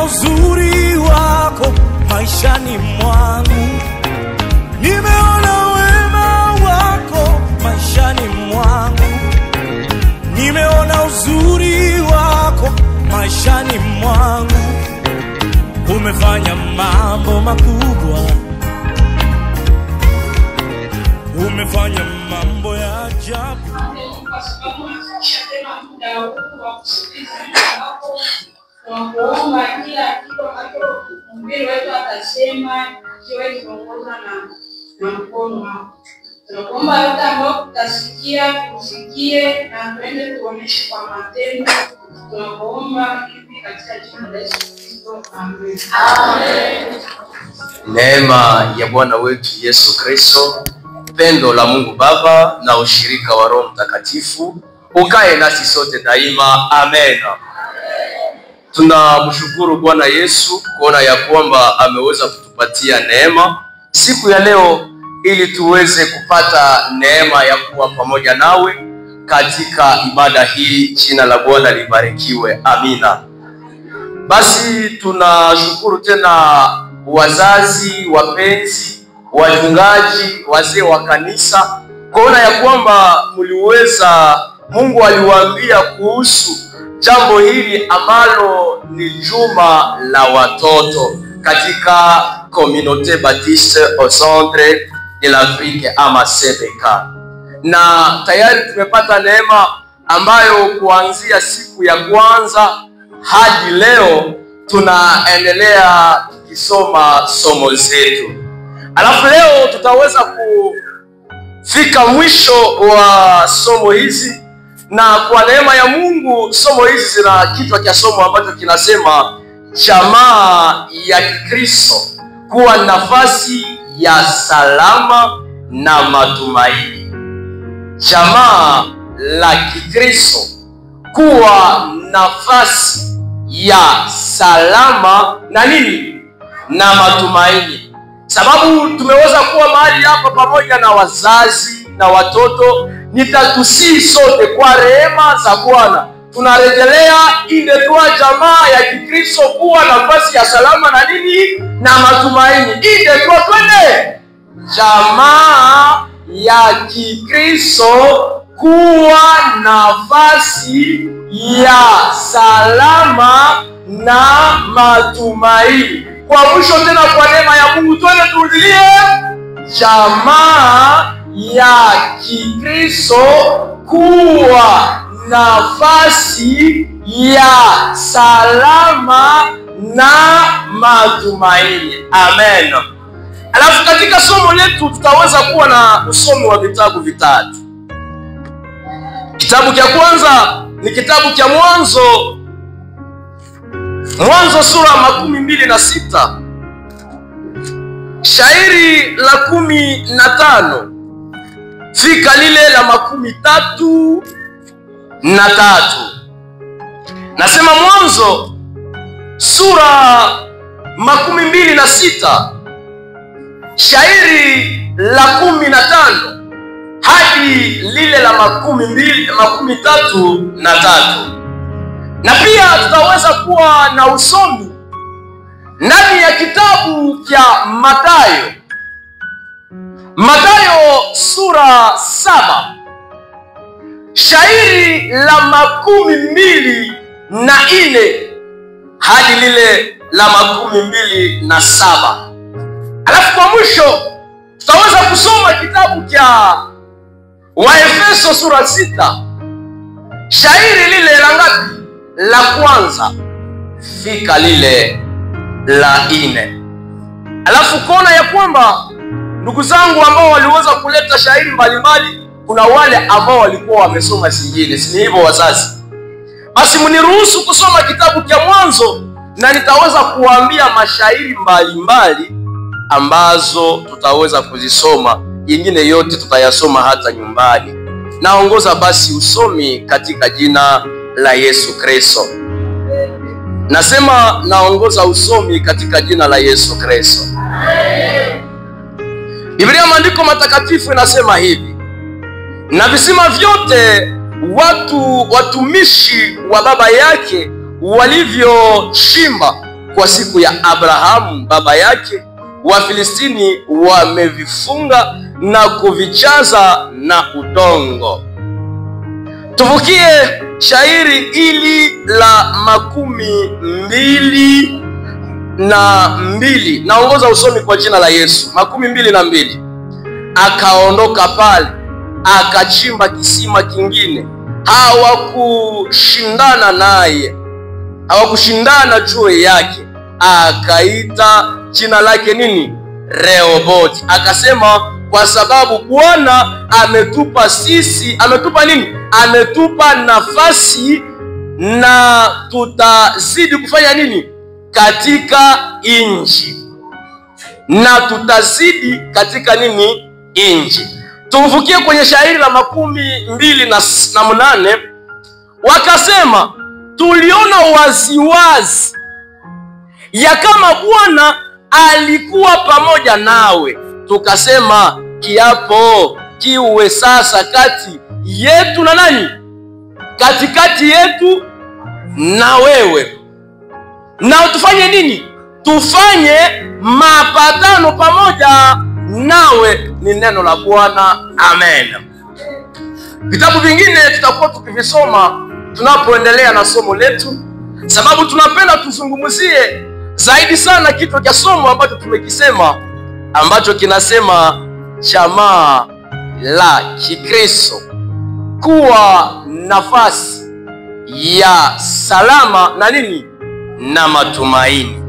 uzuri wako maishani mwangu, nimeona wema wako maishani mwangu, nimeona uzuri wako maishani mwangu. Umefanya mambo makubwa, umefanya mambo ya ajabu. Tunakuomba kila kitu ambacho mhubiri wetu atasema kiwe kiongozwa na mkono wako. Tunakuomba yote ambayo tutasikia tusikie na tuende tuoneshe kwa matendo. Tunakuomba hivi katika jina la Yesu Kristo. Amen. Amen. Neema ya Bwana wetu Yesu Kristo, pendo la Mungu Baba na ushirika wa Roho Mtakatifu ukae nasi sote daima. Amen. Tunamshukuru Bwana Yesu kuona ya kwamba ameweza kutupatia neema siku ya leo ili tuweze kupata neema ya kuwa pamoja nawe katika ibada hii. Jina la Bwana libarikiwe. Amina. Basi tunashukuru tena wazazi, wapenzi, wachungaji, wazee wa kanisa kuona ya kwamba mliweza, Mungu aliwaambia kuhusu jambo hili ambalo ni juma la watoto katika Communauté Baptiste au Centre de l'Afrique ama CBK. Na tayari tumepata neema ambayo kuanzia siku ya kwanza hadi leo tunaendelea tukisoma somo zetu. Alafu leo tutaweza kufika mwisho wa somo hizi, na kwa neema ya Mungu somo hizi zina kichwa cha somo ambacho kinasema jamaa ya Kikristo, kuwa nafasi ya salama na matumaini. Jamaa la Kikristo, kuwa nafasi ya salama na nini? Na matumaini. Sababu tumeweza kuwa mahali hapa pamoja na wazazi na watoto, nitatusii sote kwa rehema za Bwana tunarejelea ile tua jamaa ya Kikristo, kuwa nafasi ya salama na nini? Na matumaini. Ile tua twende, jamaa ya Kikristo, kuwa nafasi ya salama na matumaini. Kwa mwisho tena kwa neema ya Mungu twende turudilie, jamaa ya Kikristo, kuwa nafasi ya salama na matumaini. Amen. Alafu katika somo letu tutaweza kuwa na usomi wa vitabu vitatu. Kitabu cha kwanza ni kitabu cha Mwanzo. Mwanzo sura 26, shairi la 15 fika lile la 33. Nasema Mwanzo sura 26 shairi la 15 hadi lile la 33. Na pia tutaweza kuwa na usomi ndani ya kitabu cha Mathayo. Mathayo sura 7 shairi la 24 hadi lile la 27. Alafu kwa mwisho tutaweza kusoma kitabu cha Waefeso sura 6 shairi lile la ngapi? La kwanza fika lile la 4. Alafu kuona ya kwamba ndugu zangu ambao waliweza kuleta shairi mbalimbali, kuna wale ambao walikuwa wamesoma zingine, si hivyo wazazi? Basi mniruhusu kusoma kitabu cha Mwanzo na nitaweza kuambia mashairi mbalimbali ambazo tutaweza kuzisoma. Yengine yote tutayasoma hata nyumbani. Naongoza basi usomi katika jina la Yesu Kristo. Nasema naongoza usomi katika jina la Yesu Kristo. Biblia maandiko matakatifu inasema hivi: na visima vyote watumishi wa baba yake walivyochimba kwa siku ya Abrahamu baba yake, Wafilistini wamevifunga na kuvichaza na udongo. Tuvukie shairi ili la 22. Naongoza usomi kwa jina la Yesu. 22. Akaondoka pale, akachimba kisima kingine. Hawakushindana naye, hawakushindana juu yake. Akaita jina lake nini? Rehobothi. Akasema, kwa sababu Bwana ametupa sisi, ametupa nini? Ametupa nafasi, na tutazidi kufanya nini katika inchi, na tutazidi katika nini inchi. Tuvukie kwenye shairi la 28. Wakasema, tuliona waziwazi ya kama Bwana alikuwa pamoja nawe, tukasema kiapo kiwe sasa kati yetu na nani? Katikati yetu na wewe, na tufanye nini? Tufanye mapatano pamoja nawe. Ni neno la Bwana. Amen. Vitabu vingine tutakuwa tukivisoma tunapoendelea na somo letu, sababu tunapenda tuzungumzie zaidi sana kitu cha somo ambacho tumekisema, ambacho kinasema jamaa la Kikristo kuwa nafasi ya salama na nini na matumaini.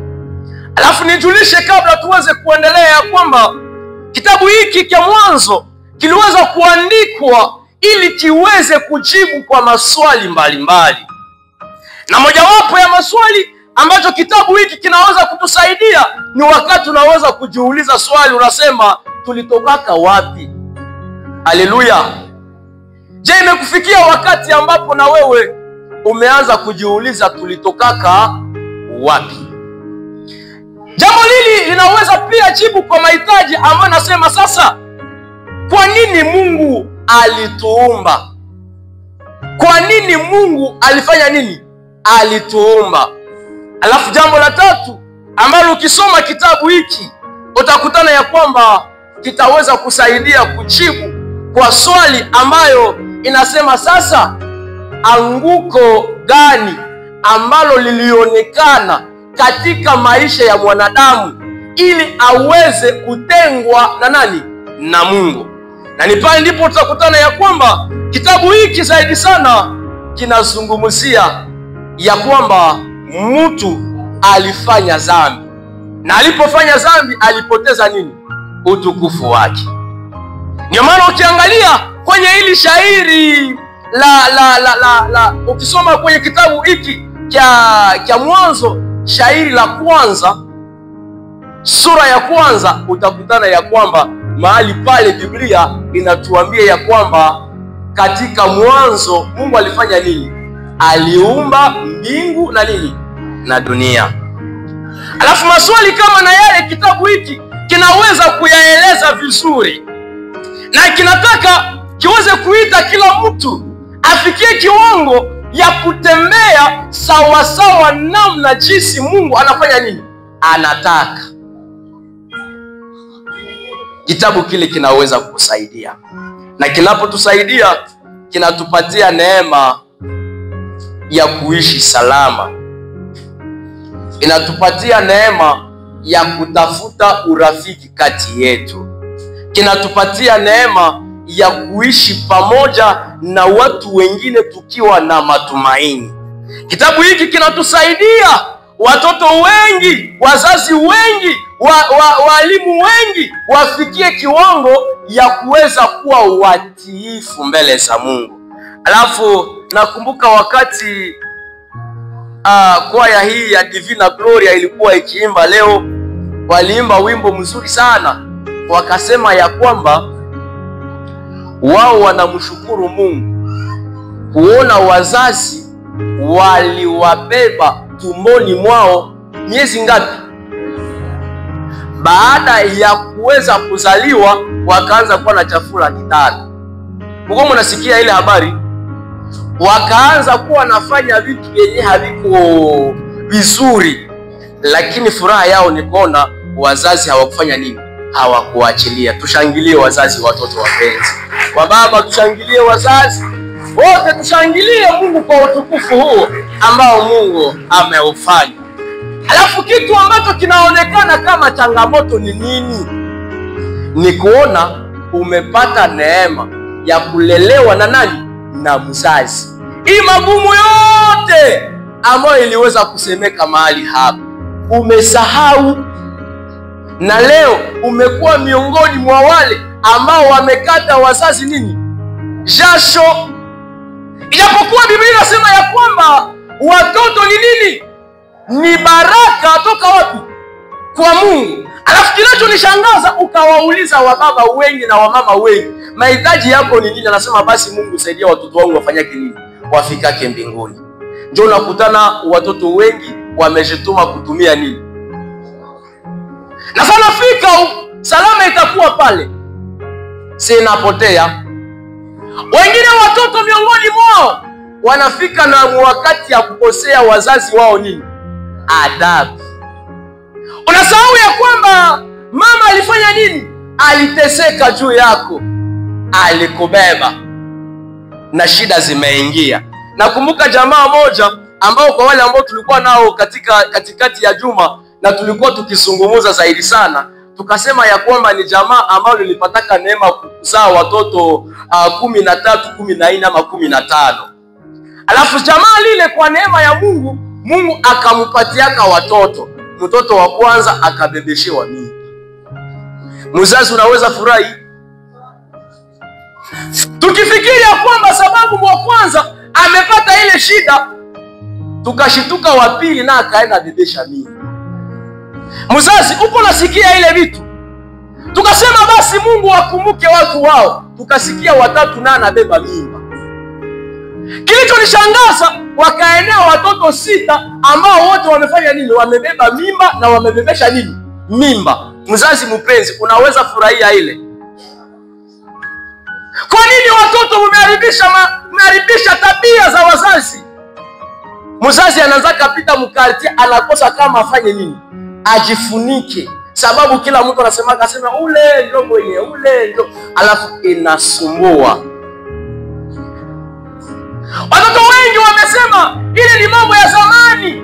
Alafu nijulishe kabla tuweze kuendelea kwamba kitabu hiki cha Mwanzo kiliweza kuandikwa ili kiweze kujibu kwa maswali mbalimbali, na mojawapo ya maswali ambacho kitabu hiki kinaweza kutusaidia ni wakati unaweza kujiuliza swali, unasema tulitokaka wapi? Haleluya! Je, imekufikia wakati ambapo na wewe umeanza kujiuliza tulitokaka wapi? Jambo hili linaweza pia jibu kwa mahitaji ambayo nasema sasa, kwa nini Mungu alituumba? Kwa nini Mungu alifanya nini? Alituumba. Alafu jambo la tatu ambalo ukisoma kitabu hiki utakutana ya kwamba kitaweza kusaidia kujibu kwa swali ambayo inasema sasa, anguko gani ambalo lilionekana katika maisha ya mwanadamu ili aweze kutengwa na nani? Na Mungu. Na ni pale ndipo tutakutana ya kwamba kitabu hiki zaidi sana kinazungumzia ya kwamba mtu alifanya dhambi, na alipofanya dhambi alipoteza nini? Utukufu wake. Ndio maana ukiangalia kwenye hili shairi ukisoma kwenye kitabu hiki cha Mwanzo, shairi la kwanza, sura ya kwanza, utakutana ya kwamba mahali pale Biblia inatuambia ya kwamba katika mwanzo Mungu alifanya nini? Aliumba mbingu na nini? Na dunia. Alafu maswali kama na yale kitabu hiki kinaweza kuyaeleza vizuri, na kinataka kiweze kuita kila mtu afikie kiwango ya kutembea sawa sawa namna jinsi Mungu anafanya nini? Anataka. Kitabu kile kinaweza kusaidia, na kinapotusaidia kinatupatia neema ya kuishi salama, inatupatia neema ya kutafuta urafiki kati yetu, kinatupatia neema ya kuishi pamoja na watu wengine tukiwa na matumaini. Kitabu hiki kinatusaidia watoto wengi, wazazi wengi, walimu wengi wafikie kiwango ya kuweza kuwa watiifu mbele za Mungu. Alafu nakumbuka wakati kwaya hii ya Divina Gloria ilikuwa ikiimba leo, waliimba wimbo mzuri sana, wakasema ya kwamba wao wanamshukuru Mungu kuona wazazi waliwabeba tumboni mwao miezi ngapi? Baada ya kuweza kuzaliwa wakaanza kuwa na chakula kitano. Mko mnasikia ile habari? Wakaanza kuwa nafanya vitu vyenye haviko vizuri, lakini furaha yao ni kuona wazazi hawakufanya nini? Hawakuachilia. Tushangilie wazazi, watoto wapenzi. Kwa baba tushangilie wazazi. Wote tushangilie Mungu kwa utukufu huo ambao Mungu ameufanya. Alafu kitu ambacho kinaonekana kama changamoto ni nini? Ni kuona umepata neema ya kulelewa na nani? Na mzazi. Hii magumu yote ambayo iliweza kusemeka mahali hapa umesahau, na leo umekuwa miongoni mwa wale ambao wamekata wazazi nini? Jasho. Ijapokuwa Biblia inasema ya kwamba watoto ni nini? Ni baraka toka wapi? Kwa Mungu. Alafu kinachonishangaza ukawauliza wababa wengi na wamama wengi, mahitaji yako ni nini? Anasema basi Mungu saidia watoto wangu wafanyake nini? Wafikake mbinguni. Ndio unakutana watoto wengi wamejituma kutumia nini? Na sana fika salama itakuwa pale. Sinapotea. Wengine watoto miongoni mwao wanafika na wakati ya kukosea wazazi wao nini? Adabu. Unasahau ya kwamba mama alifanya nini? Aliteseka juu yako, alikubeba na shida zimeingia. Nakumbuka jamaa moja ambao kwa wale ambao tulikuwa nao katikati ya juma na tulikuwa tukizungumza zaidi sana, tukasema ya kwamba ni jamaa ambao lilipataka neema kuzaa watoto 13, 14 ama 15. Alafu jamaa lile kwa neema ya Mungu, Mungu akampatiaka watoto. Mtoto wa kwanza akabebeshewa mimba. Mzazi unaweza furahi? Tukifikiri ya kwamba sababu wa kwanza amepata ile shida, tukashituka wa pili na akaenda bebesha mimba. Mzazi uko nasikia ile vitu. Tukasema basi Mungu akumbuke watu wao. Tukasikia watatu na anabeba mimba. Kilichonishangaza wakaenea watoto 6 ambao wote wamefanya nini? Wamebeba mimba na wamebebesha nini? Mimba. Mzazi mpenzi, unaweza furahia ile? Kwa nini watoto mmeharibisha tabia za wazazi? Mzazi anaanza kapita mkarti, anakosa kama afanye nini? Ajifunike. Sababu kila mtu anasema ule ndio mwenye, ule ndio, alafu inasumbua. Watoto wengi wamesema ile ni mambo ya zamani.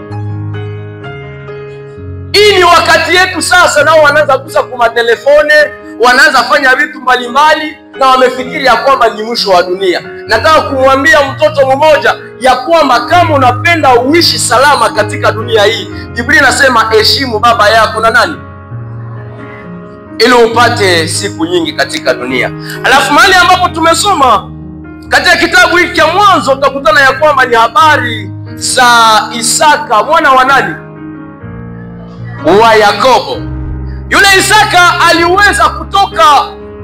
Hii ni wakati yetu sasa, nao wanaanza kusa kwa telefone, wanaanza fanya vitu mbalimbali na wamefikiri ya kwamba ni mwisho wa dunia. Nataka kumwambia mtoto mmoja ya kwamba kama unapenda uishi salama katika dunia hii, Biblia inasema heshimu baba yako na nani? Ili upate siku nyingi katika dunia. Alafu mahali ambapo tumesoma katika kitabu hiki cha Mwanzo utakutana ya kwamba ni habari za Isaka mwana wa nani? Wa Yakobo. Yule Isaka aliweza kutoka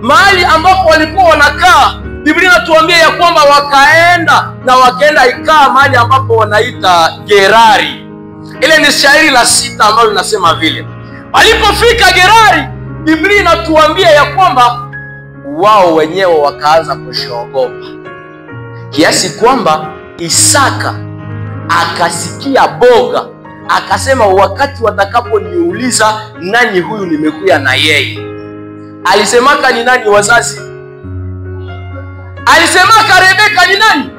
mahali ambapo walikuwa wanakaa. Biblia inatuambia ya kwamba wakaenda ikaa mahali ambapo wanaita Gerari. Ile ni shairi la 6 ambalo linasema vile. Walipofika Gerari, Biblia inatuambia ya kwamba wao wenyewe wakaanza kushoogopa. Kiasi kwamba Isaka akasikia boga, akasema wakati watakaponiuliza nani huyu nimekuja na yeye. Alisemaka ni nani wazazi? Alisemaka Rebeka ni nani?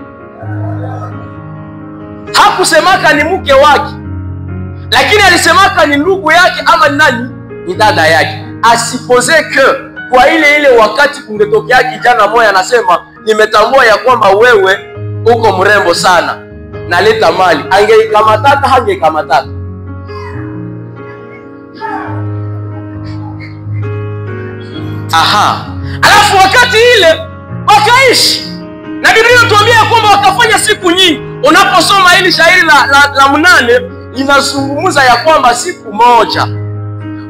Hakusemaka ni mke wake. Lakini alisemaka ni ndugu yake ama ni nani? Ni dada yake. Asipozeke kwa ile wakati kungetokea kijana moja anasema nimetambua ya kwamba wewe uko mrembo sana, naleta mali. Angeikamataka hangekamataka. Aha. Alafu wakati ile wakaishi. Na Biblia inatuambia kwamba wakafanya siku nyingi. Unaposoma hili shairi la 8 linazungumza ya kwamba siku moja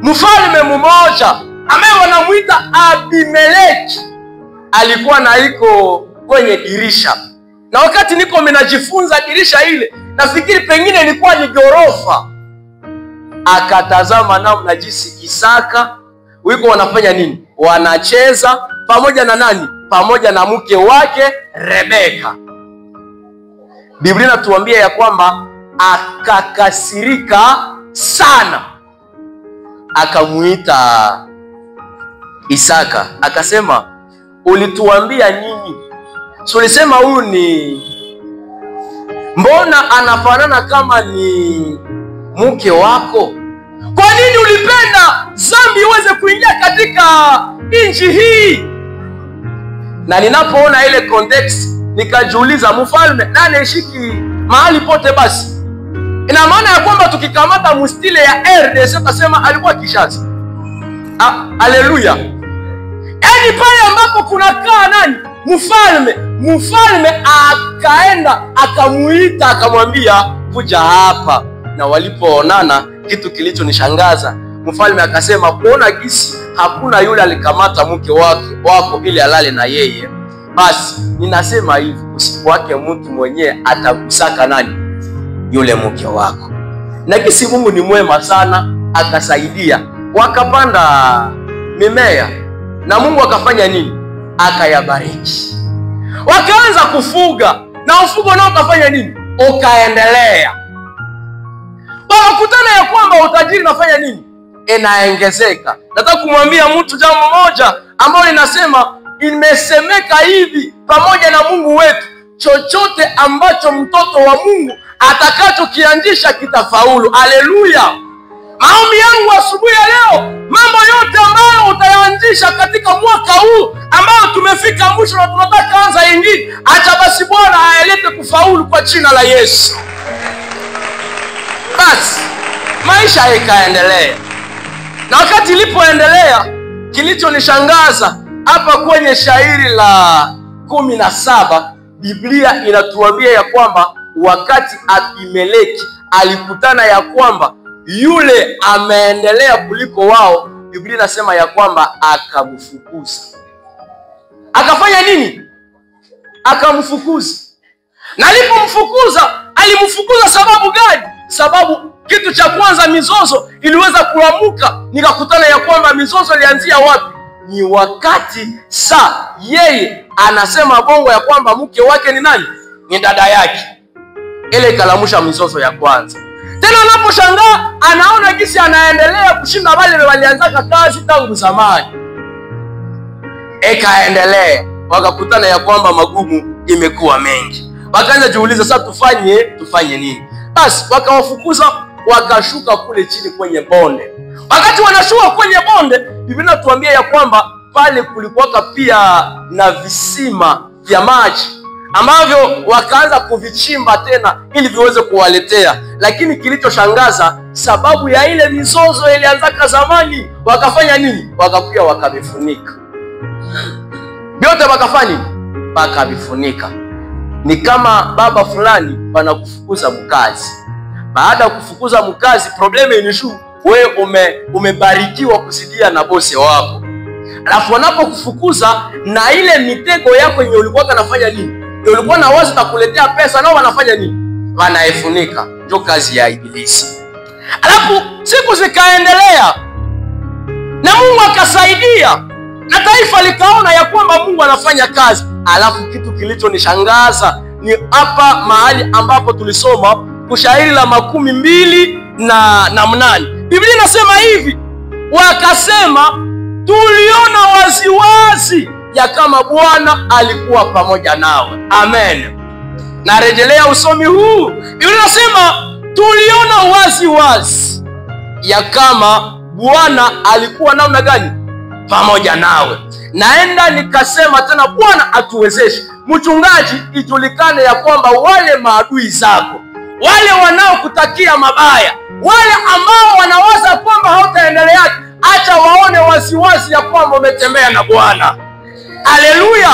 mfalme mmoja ambaye wanamuita Abimeleki alikuwa na iko kwenye dirisha. Na wakati niko mnajifunza dirisha ile, nafikiri pengine ilikuwa ni gorofa. Akatazama namna jinsi Isaka wiko wanafanya nini? Wanacheza pamoja na nani? Pamoja na mke wake Rebeka. Biblia inatuambia ya kwamba akakasirika sana. Akamuita Isaka akasema, ulituambia nini? So ulisema huyu ni, mbona anafanana kama ni mke wako? Kwa nini ulipenda dhambi iweze kuingia katika nchi hii? Na ninapoona ile context nikajiuliza, mfalme nani ashiki mahali pote basi? Ina maana ya kwamba tukikamata mustile ya RDC tutasema alikuwa Kinshasa. Haleluya. Yaani pale ambapo kunakaa nani? Mfalme. Mfalme akaenda akamuita akamwambia kuja hapa. Na walipoonana, kitu kilichonishangaza, mfalme akasema, kuona gisi hakuna yule alikamata mke wako ili alale na yeye, basi ninasema hivi, usiku wake mtu mwenyewe atakusaka nani? Yule mke wako. Na gisi Mungu ni mwema sana, akasaidia, wakapanda mimea na Mungu akafanya nini? Akayabariki. Wakaanza kufuga na ufugo nao ukafanya nini? Ukaendelea. Wakakutana ya kwamba utajiri nafanya nini? Inaongezeka. Nataka kumwambia mtu jambo moja ambalo linasema, imesemeka hivi pamoja na Mungu wetu, chochote ambacho mtoto wa Mungu atakachokianzisha kitafaulu. Haleluya. Maombi yangu asubuhi ya leo, mambo yote ambayo utayaanzisha katika mwaka huu ambao tumefika mwisho na tunataka anza ingine, acha basi Bwana ayalete kufaulu kwa jina la Yesu. Basi maisha yakaendelea. Na wakati ilipoendelea, kilichonishangaza hapa kwenye shairi la 17, Biblia inatuambia ya kwamba wakati Abimeleki alikutana ya kwamba yule ameendelea kuliko wao, Biblia inasema ya kwamba akamfukuza. Akafanya nini? Akamfukuza. Na alipomfukuza, alimfukuza sababu gani? Sababu kitu cha kwanza, mizozo iliweza kuamuka. Nikakutana ya kwamba mizozo ilianzia wapi? Ni wakati yeye anasema bongo ya kwamba mke wake ni nani? Ni dada yake. Ile ikalamusha mizozo ya kwanza. Tena anaposhangaa anaona gisi anaendelea kushinda wale walianzaka kazi tangu zamani. Ikaendelea. Wakakutana ya kwamba magumu imekuwa mengi. Wakaanza jiuliza, sasa tufanye nini? Basi wakawafukuza, wakashuka kule chini kwenye bonde. Wakati wanashuka kwenye bonde, Biblia inatuambia ya kwamba pale kulikuwa pia na visima vya maji ambavyo wakaanza kuvichimba tena ili viweze kuwaletea. Lakini kilichoshangaza, sababu ya ile mizozo ilianzaka zamani, wakafanya nini? Wakakuja wakavifunika. Yote wakafanya wakavifunika. Ni kama baba fulani wanakufukuza mkazi. Baada ya kufukuza mkazi, probleme inishu, wewe umebarikiwa kusidia na bosi wako. Alafu wanapokufukuza na ile mitego yako yenye ulikuwa kanafanya nini? Ulikuwa na wazo takuletea pesa, nao wanafanya nini? Wanaifunika. Ndio kazi ya Ibilisi. Alafu siku zikaendelea na Mungu akasaidia na taifa likaona ya kwamba Mungu anafanya kazi. Alafu kitu kilichonishangaza ni hapa mahali ambapo tulisoma kushairi la 28. Biblia inasema hivi, wakasema tuliona waziwazi ya kama Bwana alikuwa pamoja nawe. Amen. Na rejelea usomi huu. Biblia inasema tuliona waziwazi ya kama Bwana alikuwa namna gani? Pamoja nawe. Naenda nikasema tena, Bwana atuwezeshe mchungaji, ijulikane ya kwamba wale maadui zako, wale wanaokutakia mabaya, wale ambao wanawaza kwamba hautaendelea, acha waone waziwazi ya kwamba umetembea na Bwana. Haleluya.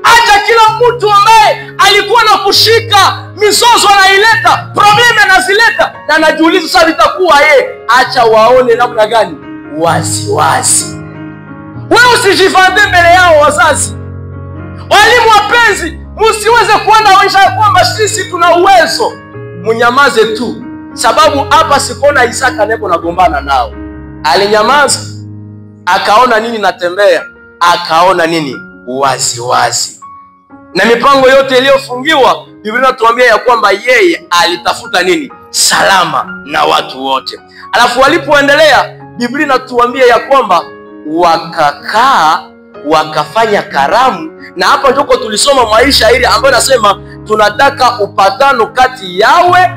Acha kila mtu ambaye alikuwa na kushika mizozo anaileta, probleme anazileta, na anajiuliza sasa itakuwa yeye, acha waone namna gani? Waziwazi. Wewe usijivande mbele yao wazazi. Walimu wapenzi, msiweze kuona waisha kwamba sisi tuna uwezo. Mnyamaze tu. Sababu hapa sikona Isaka neko nagombana nao. Alinyamaza. Akaona nini natembea? Akaona nini? Waziwazi. Na mipango yote iliyofungiwa, Biblia inatuambia ya kwamba yeye alitafuta nini? salama na watu wote. Alafu walipoendelea, Biblia inatuambia ya kwamba wakakaa wakafanya karamu, na hapa ndiko tulisoma maisha ile ambayo nasema tunataka upatano kati yawe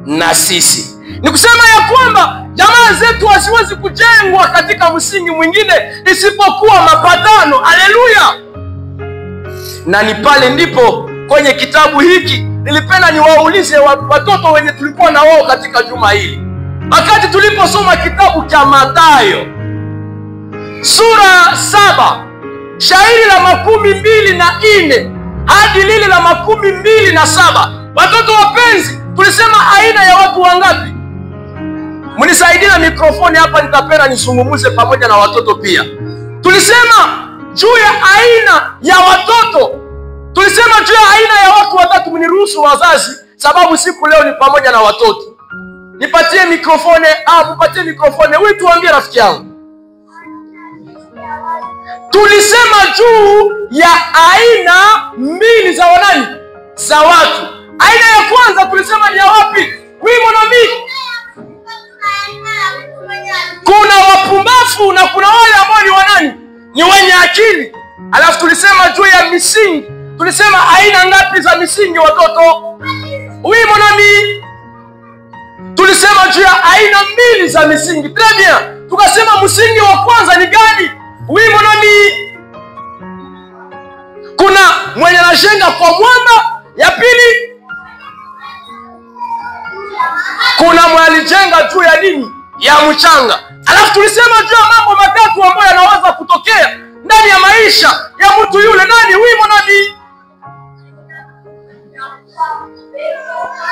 na sisi. Ni kusema ya kwamba jamaa zetu wasiwezi kujengwa katika msingi mwingine isipokuwa mapatano. Haleluya! Na ni pale ndipo kwenye kitabu hiki nilipenda niwaulize watoto wenye tulikuwa na wao katika juma hili, wakati tuliposoma kitabu cha Mathayo sura 7 shairi la 24 hadi lile la 27. Watoto wapenzi, tulisema aina ya watu wangapi? Mnisaidie na mikrofoni hapa, nitapenda nisungumuze pamoja na watoto pia. Tulisema juu ya aina ya watoto, tulisema juu ya aina ya watu watatu. Mniruhusu wazazi, sababu siku leo ni pamoja na watoto. Nipatie mikrofoni, mupatie mikrofoni. Wewe tuambie rafiki yangu. Tulisema juu ya aina mbili za wanani? Za watu. Aina ya kwanza tulisema ni ya wapi? Wimo na mimi. Kuna wapumbavu na kuna wale ambao ni wanani? Ni wenye akili. Alafu tulisema juu ya misingi. Tulisema aina ngapi za misingi watoto? Wimo na mimi. Tulisema juu ya aina mbili za misingi. Très bien. Tukasema msingi wa kwanza ni gani? Wimo na mimi. Kuna mwenye anajenga kwa mwamba. Ya pili, kuna mwenye alijenga juu ya nini? Ya mchanga. Alafu tulisema juu ya mambo matatu ambayo yanaweza kutokea ndani ya maisha ya mtu yule. Nani? Wimo na mimi.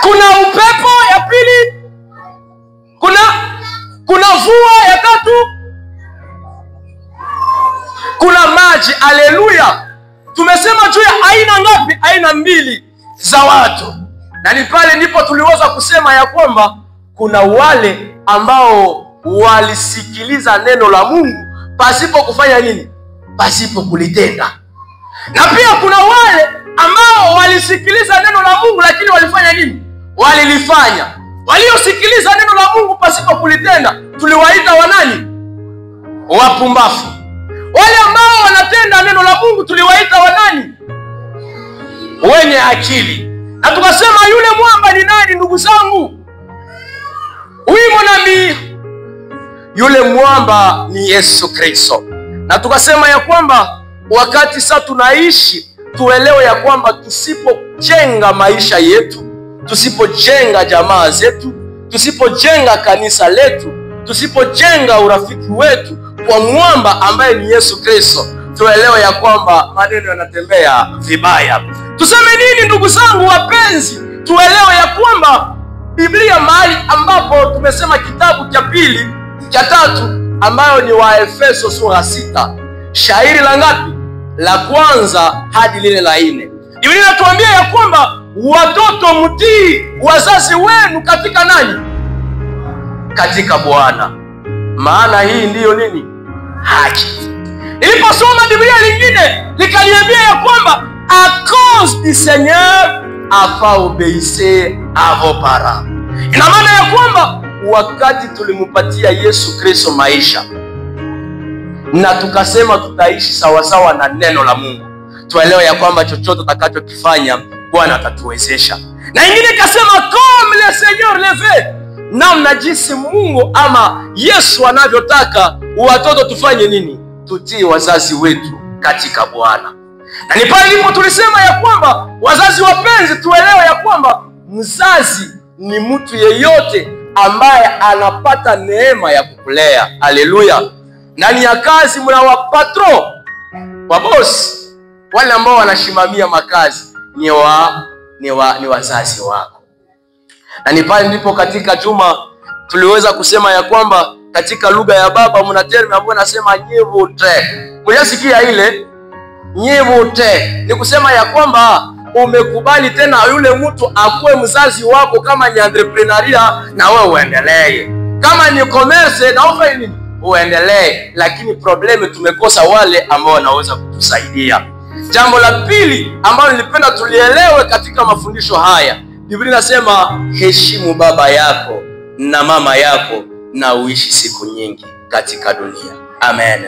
Kuna upepo. Ya pili, kuna mvua. Ya tatu, kuna maji. Haleluya! Tumesema juu ya aina ngapi? Aina mbili za watu. Na ni pale ndipo tuliweza kusema ya kwamba kuna wale ambao walisikiliza neno la Mungu pasipo kufanya nini? Pasipo kulitenda. Na pia kuna wale ambao walisikiliza neno la Mungu lakini walifanya nini? Walilifanya. Waliosikiliza neno la Mungu pasipo kulitenda tuliwaita wanani? Wapumbavu. Wale ambao wanatenda neno la Mungu tuliwaita wanani? Wenye akili. Na tukasema yule mwamba ni nani ndugu zangu? Wimo nami. Yule mwamba ni Yesu Kristo. Na tukasema ya kwamba wakati sasa tunaishi, tuelewe ya kwamba tusipojenga maisha yetu, tusipojenga jamaa zetu, tusipojenga kanisa letu, tusipojenga urafiki wetu kwa mwamba ambaye ni Yesu Kristo, tuelewe ya kwamba maneno yanatembea vibaya. Tuseme nini ndugu zangu wapenzi? Tuelewe ya kwamba Biblia mahali ambapo tumesema kitabu cha pili cha tatu ambayo ni Waefeso sura 6 shairi la ngapi? La kwanza hadi lile la 4. Biblia inatuambia ya kwamba watoto mtii wazazi wenu katika nani? Katika Bwana. Maana hii ndiyo nini? Haki. Niliposoma Biblia lingine likaniambia ya kwamba à cause du Seigneur afa obéissez à vos parents. Ina maana ya kwamba wakati tulimpatia Yesu Kristo maisha na tukasema tutaishi sawasawa na neno la Mungu, tuelewe ya kwamba chochote tutakachokifanya Bwana atatuwezesha. Na ingine ikasema comme le Seigneur le veut, namna jinsi Mungu ama Yesu anavyotaka watoto tufanye nini? Tutii wazazi wetu katika Bwana. Na ni pale ndipo tulisema ya kwamba wazazi wapenzi, tuelewe ya kwamba mzazi ni mtu yeyote ambaye anapata neema ya kukulea. Haleluya! Ndani ya kazi mna wapatro, wabosi, wale ambao wanashimamia makazi ni wazazi wako. Na ni pale ndipo katika juma tuliweza kusema ya kwamba katika lugha ya baba mna term ambayo nasema nyevute. Mjasikia ile nyevute? Ni kusema ya kwamba umekubali tena yule mtu akuwe mzazi wako. Kama ni entrepreneuria na wewe uendelee, kama ni commerce na ufanye nini, uendelee. Lakini probleme tumekosa wale ambao wanaweza kutusaidia. Jambo la pili ambalo nilipenda tulielewe katika mafundisho haya Biblia inasema heshimu baba yako na mama yako na uishi siku nyingi katika dunia. Amen.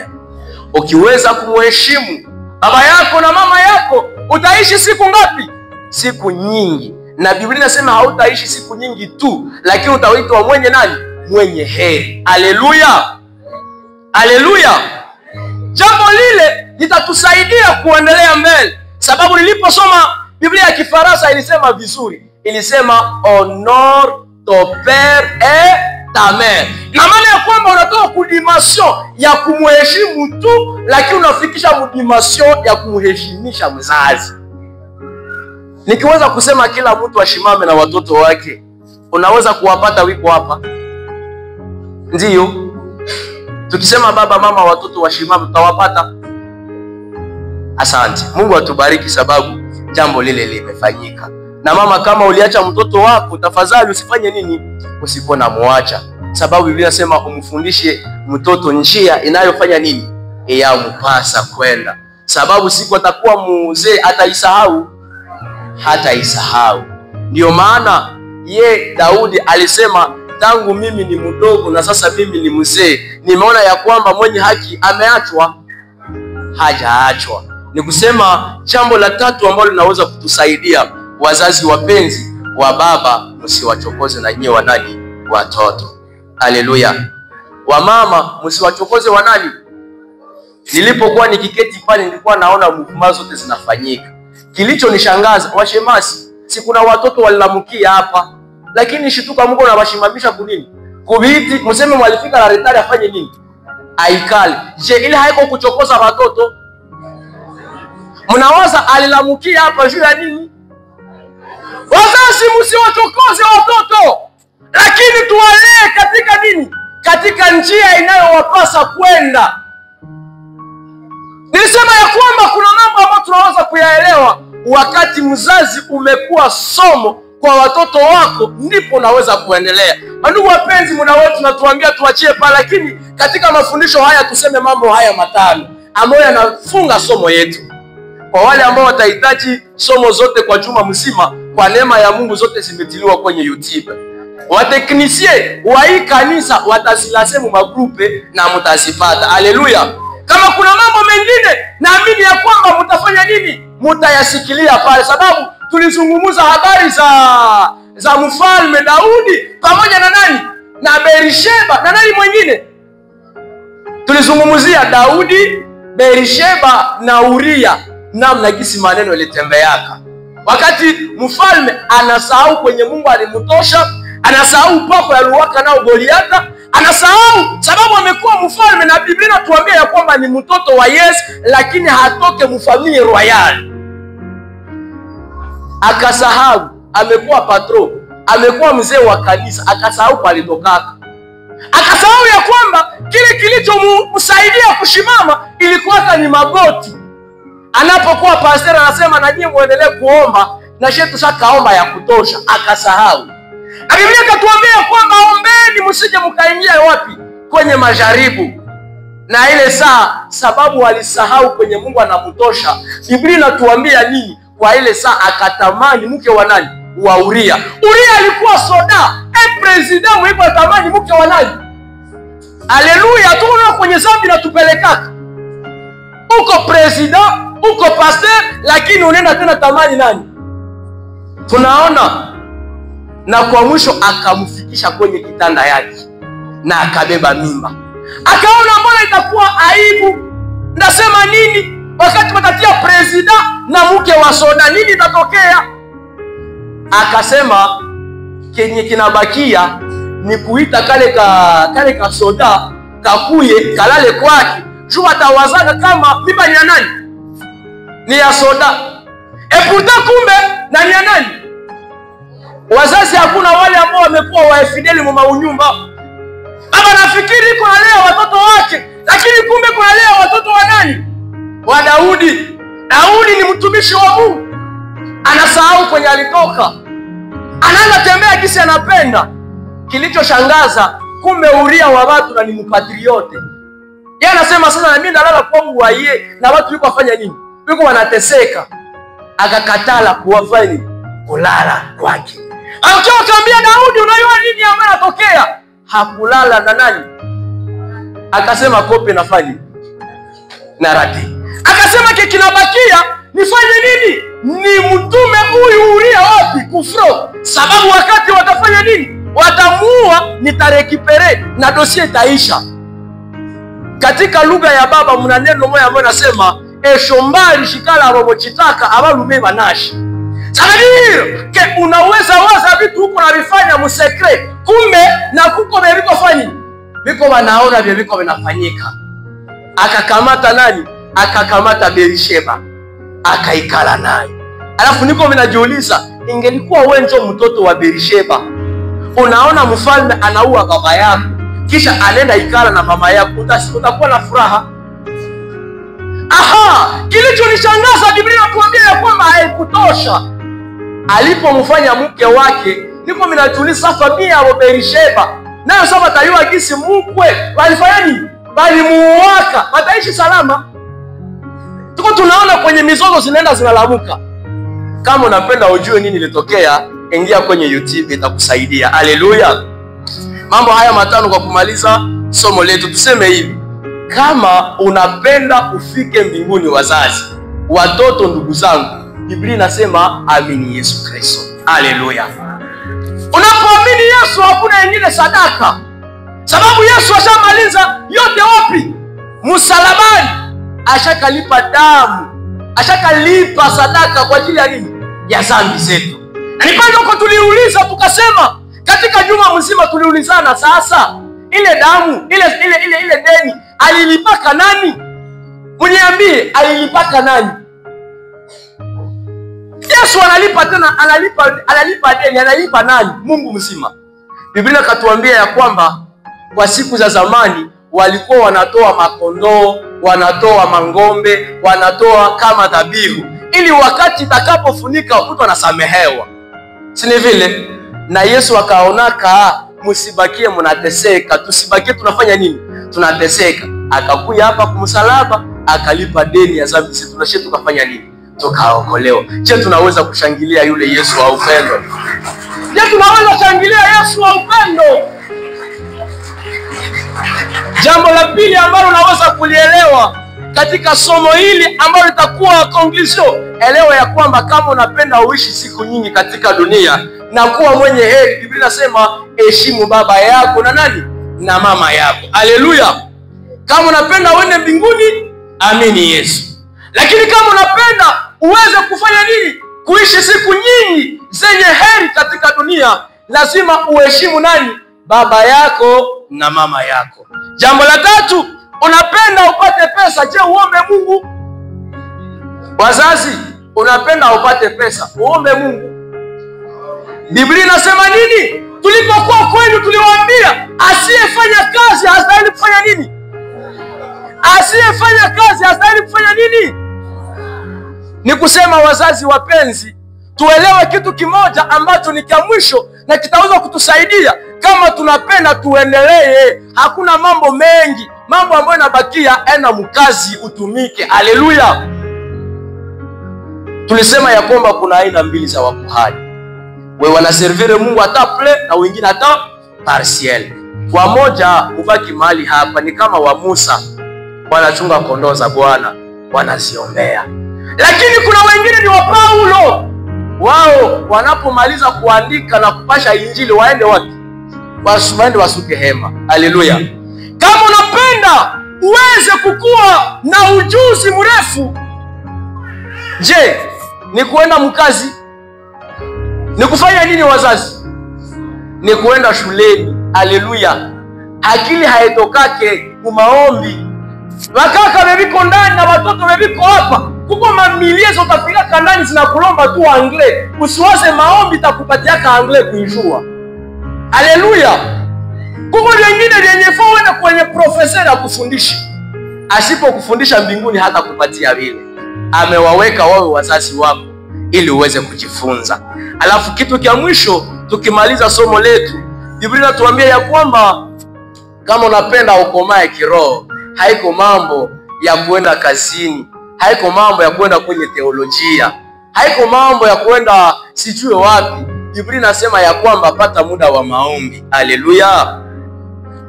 Ukiweza kumheshimu baba yako na mama yako, utaishi siku ngapi? Siku nyingi. Na Biblia inasema hautaishi siku nyingi tu, lakini utaitwa mwenye nani? Mwenye heri. Haleluya, haleluya. Jambo lile litatusaidia kuendelea mbele, sababu niliposoma Biblia ya Kifaransa ilisema vizuri, ilisema honor ton père et ta mère. Na maana ya kwamba unatoka kudimension ya kumheshimu tu, lakini unafikisha mudimension ya kumheshimisha mzazi. Nikiweza kusema kila mtu ashimame na watoto wake, unaweza kuwapata wiko hapa? Ndiyo. Tukisema baba, mama, watoto washimame, tutawapata? Asante. Mungu atubariki sababu jambo lile limefanyika. Na mama, kama uliacha mtoto wako, tafadhali usifanye nini? Usipona muacha. Sababu Biblia inasema umfundishe mtoto njia inayofanya nini? Yampasa kwenda. Sababu siku atakuwa mzee ataisahau, hataisahau. Ndio maana Daudi alisema, tangu mimi ni mdogo na sasa mimi ni mzee, nimeona ya kwamba mwenye haki ameachwa, hajaachwa. Ni kusema jambo la tatu ambalo linaweza kutusaidia, wazazi wapenzi wa baba, msiwachokoze na nyie wanani? Watoto. Haleluya. Wamama, msiwachokoze wanani? Nilipokuwa nikiketi pale, nilikuwa naona movement zote zinafanyika. Kilichonishangaza, washemasi, si kuna watoto walilamukia hapa, lakini shituka Mungu na washimamisha kunini? Kubiti, mseme mwalifika la retari afanye nini? Aikali. Je, ile haiko kuchokoza watoto? Mnawaza alilamukia hapa juu ya nini? Wazazi, msiwachokoze watoto, lakini tuwalee katika nini? Katika njia inayowapasa kwenda. Nilisema ya kwamba kuna mambo ambayo tunaweza kuyaelewa wakati mzazi umekuwa somo kwa watoto wako, ndipo unaweza kuendelea. Ndugu wapenzi, mna wetu tunatuambia tuachie pale, lakini katika mafundisho haya tuseme mambo haya matano ambayo yanafunga somo yetu. Kwa wale ambao watahitaji somo zote kwa juma mzima, kwa neema ya Mungu zote zimetiliwa kwenye YouTube. Wateknisie wa hii kanisa watazilasemu magrupe na mtazipata. Haleluya. Kama kuna mambo mengine, naamini ya kwamba mtafanya nini? Mtayasikilia pale, sababu tulizungumza habari za mfalme Daudi pamoja na nani? Na Berisheba na nani mwingine? Tulizungumzia Daudi, Berisheba na Uria, namna gisi maneno yalitembeaka. Wakati mfalme anasahau kwenye Mungu alimtosha, anasahau pako ya luwaka nao Goliata, anasahau sababu amekuwa mfalme, na Biblia inatuambia ya kwamba ni mtoto wa Yesu, lakini hatoke mfamilia royal. Akasahau amekuwa patron, amekuwa mzee wa kanisa, akasahau palitoka. Akasahau ya kwamba kile kilichomsaidia kushimama ilikuwa ni magoti. Anapokuwa pastor anasema na nyinyi muendelee kuomba, na shetu shakaomba ya kutosha, akasahau. Na Biblia ikatuambia kwamba ombeni msije mkaingia wapi? Kwenye majaribu. Na ile saa, sababu walisahau kwenye Mungu anamtosha, Biblia inatuambia nini? Kwa ile saa akatamani mke wa nani? Wa Uria. Uria alikuwa soda, president mwipo atamani mke wa nani? Haleluya. Tunaona kwenye zambi na tupelekaka. Uko president, uko pastor, lakini unaenda tena tamani nani? Tunaona. Na kwa mwisho akamfikisha kwenye kitanda yake na akabeba mimba. Akaona mbona itakuwa aibu, ndasema nini wakati watatia president na mke wa soda, nini itatokea? Akasema kenye kinabakia ni kuita kale ka soda kakuye kalale kwake, juu atawazaka kama mimba ni ya nani? Ni ya soda. Eputa kumbe na ni ya nani? Wazazi hakuna wale ambao wamekuwa waefideli mu maunyumba. Baba nafikiri iko analea watoto wake, lakini kumbe kunalea watoto wa nani? Wa Daudi. Daudi ni mtumishi wa Mungu. Anasahau kwenye alitoka. Anaanza tembea kisi anapenda. Kilichoshangaza, kumbe Uria wa watu na ni mpatriote. Yeye anasema sasa na mimi ndalala kwangu wa yeye, na watu yuko wafanya nini? Yuko wanateseka. Akakatala kuwafanya kulala kwake. Akaambia Daudi, unajua nini ambayo inatokea? Hakulala na nani? Akasema kope nafanya na radi. Akasema kinabakia nifanye nini? Ni mtume huyu Uria wapi? Kufro. Sababu wakati watafanya nini? Watamuua, nitarekipere na dosie itaisha. Katika lugha ya baba mna neno moja ambalo nasema eshombali shikala robo chitaka abalume banashi. Sababu ke unaweza waza vitu huko na vifanya musekre, kumbe na kuko bebiko fanyi biko wanaona bebiko vinafanyika. Akakamata nani? Akakamata Berisheba, akaikala naye. Alafu niko minajiuliza, ingelikuwa wewe ndio mtoto wa Berisheba, unaona mfalme anaua baba yako, kisha anenda ikala na mama yako, utakuwa na furaha? Aha, kilichonishangaza Biblia inatuambia ya kwamba haikutosha. Alipomfanya mke wake, niko minajiuliza familia ya Berisheba nayo sasa tayua gisi mkwe walifanya nini? Walimuuaka, wataishi salama? Tuko tunaona kwenye mizozo zinaenda zinalamuka. Kama unapenda ujue nini ilitokea, ingia kwenye YouTube itakusaidia. Haleluya. Mambo haya matano kwa kumaliza somo letu, tuseme hivi: kama unapenda ufike mbinguni, wazazi, watoto, ndugu zangu, Biblia inasema amini Yesu Kristo. Haleluya. Unapoamini Yesu hakuna nyingine sadaka. Sababu Yesu ashamaliza yote wapi? Msalabani. Ashakalipa damu, ashakalipa sadaka kwa ajili ya nini? Ya dhambi zetu. Na ni pale huko tuliuliza tukasema, katika juma mzima tuliulizana, sasa ile damu, ile deni alilipaka nani? Mniambie, alilipaka nani? Yesu analipa tena, analipa deni, analipa nani? Mungu mzima. Biblia katuambia ya kwamba kwa siku za zamani walikuwa wanatoa makondoo, wanatoa mangombe, wanatoa kama dhabihu, ili wakati takapofunika mtu anasamehewa. Si ni vile? Na Yesu akaonaka msibakie mnateseka, tusibakie tunafanya nini? Tunateseka. Akakuja hapa kumsalaba, akalipa deni ya dhambi zetu, na sisi tukafanya nini? Tukaokolewa. Je, tunaweza kushangilia yule Yesu wa upendo? Je, tunaweza kushangilia Yesu wa upendo? Jambo la pili ambalo unaweza kulielewa katika somo hili ambalo litakuwa conclusion, elewa ya kwamba kama unapenda uishi siku nyingi katika dunia na kuwa mwenye heri, Biblia inasema heshimu baba yako na nani? Na mama yako. Haleluya. Kama unapenda uende mbinguni, amini Yesu. Lakini kama unapenda uweze kufanya nini? Kuishi siku nyingi zenye heri katika dunia, lazima uheshimu nani? Baba yako na mama yako. Jambo la tatu, unapenda upate pesa, je, uombe Mungu? Wazazi, unapenda upate pesa, uombe Mungu. Biblia inasema nini? Tulipokuwa kwenu tuliwaambia, asiyefanya kazi hastahili kufanya nini? Asiyefanya kazi hastahili kufanya nini? Ni kusema, wazazi wapenzi, tuelewe kitu kimoja ambacho ni cha mwisho na kitaweza kutusaidia kama tunapenda tuendelee. Hakuna mambo mengi, mambo ambayo yanabakia, ena mkazi utumike. Haleluya. Tulisema ya kwamba kuna aina mbili za wakuhani. Wewe wanaservire Mungu hata ple na wengine hata partiel. Wamoja ubaki mahali hapa ni kama wa Musa, wanachunga kondoo za Bwana, wanaziombea. Lakini kuna wengine ni wa Paulo. Wao wanapomaliza kuandika na kupasha injili waende wapi? Waende wasuke hema. Haleluya. Kama unapenda uweze kukua na ujuzi mrefu, je, ni kuenda mkazi? Ni kufanya nini wazazi? Ni kuenda shuleni. Haleluya. Akili haitokake kumaombi. Wakaka bebiko ndani na watoto bebiko hapa. Kuko mamilioni utafika kandani zinakulomba tu anglais. Usiwaze maombi takupatia ka anglais kuijua. Haleluya. Kuko wengine wenye fawena kwenye profesa na kufundisha. Asipokufundisha mbinguni hata kupatia vile. Amewaweka wawe wazazi wako ili uweze kujifunza. Alafu kitu kia mwisho tukimaliza somo letu, Biblia inatuambia ya kwamba kama unapenda ukomae kiroho, haiko mambo ya kwenda kazini, haiko mambo ya kwenda kwenye teolojia, haiko mambo ya kwenda sijue wapi. Biblia inasema ya kwamba pata muda wa maombi. Haleluya.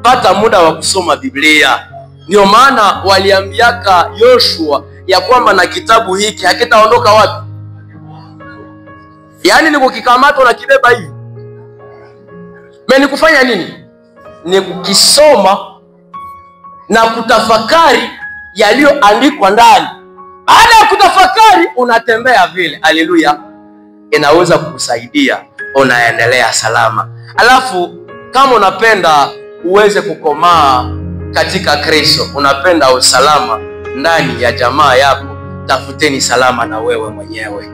Pata muda wa kusoma Biblia. Ndio maana waliambiaka Yoshua ya kwamba na kitabu hiki hakitaondoka wapi? Yaani ni kukikamata na kibeba hivi. Mimi kufanya nini? Ni kukisoma na kutafakari yaliyoandikwa ndani. Baada ya kutafakari unatembea vile. Haleluya. Inaweza kukusaidia unaendelea salama. Alafu kama unapenda uweze kukomaa katika Kristo, unapenda usalama ndani ya jamaa yako, tafuteni salama na wewe mwenyewe.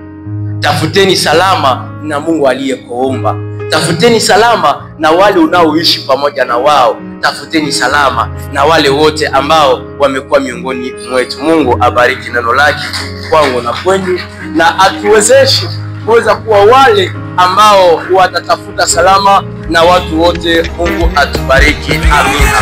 Tafuteni salama na Mungu aliyekuumba. Tafuteni salama na wale unaoishi pamoja na wao. Tafuteni salama na wale wote ambao wamekuwa miongoni mwetu. Mungu abariki neno lake kwangu na kwenu, na atuwezeshe kuweza kuwa wale ambao watatafuta salama na watu wote. Mungu atubariki. Amina.